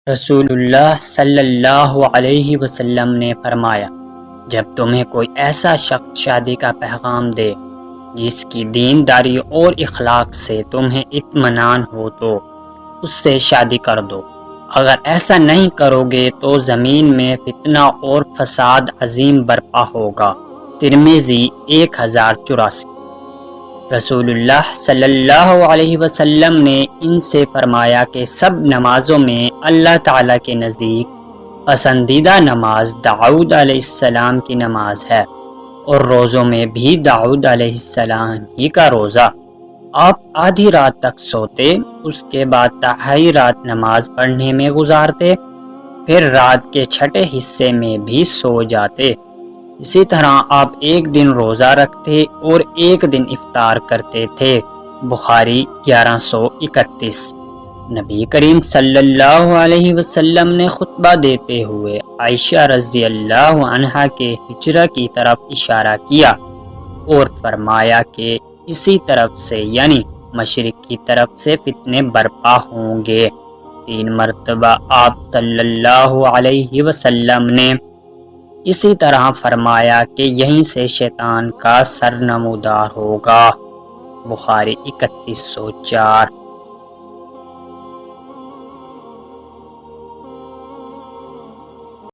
رسول اللہ صلی اللہ علیہ وسلم نے فرمایا، جب تمہیں کوئی ایسا شخص شادی کا پیغام دے جس کی دینداری اور اخلاق سے تمہیں اطمینان ہو تو اس سے شادی کر دو، اگر ایسا نہیں کرو گے تو زمین میں فتنہ اور فساد عظیم برپا ہوگا۔ ترمذی 1084۔ رسول اللہ صلی اللہ علیہ وسلم نے ان سے فرمایا کہ سب نمازوں میں اللہ تعالیٰ کے نزدیک پسندیدہ نماز داؤد علیہ السلام کی نماز ہے، اور روزوں میں بھی داؤد علیہ السلام ہی کا روزہ۔ آپ آدھی رات تک سوتے، اس کے بعد تہائی رات نماز پڑھنے میں گزارتے، پھر رات کے چھٹے حصے میں بھی سو جاتے۔ اسی طرح آپ ایک دن روزہ رکھتے اور ایک دن افطار کرتے تھے۔ بخاری 1131۔ نبی کریم صلی اللہ علیہ وسلم نے خطبہ دیتے ہوئے عائشہ رضی اللہ عنہا کے حجرہ کی طرف اشارہ کیا اور فرمایا کہ اسی طرف سے یعنی مشرق کی طرف سے فتنے برپا ہوں گے۔ 3 مرتبہ آپ صلی اللہ علیہ وسلم نے اسی طرح فرمایا کہ یہیں سے شیطان کا سر نمودار ہوگا۔ بخاری 3104۔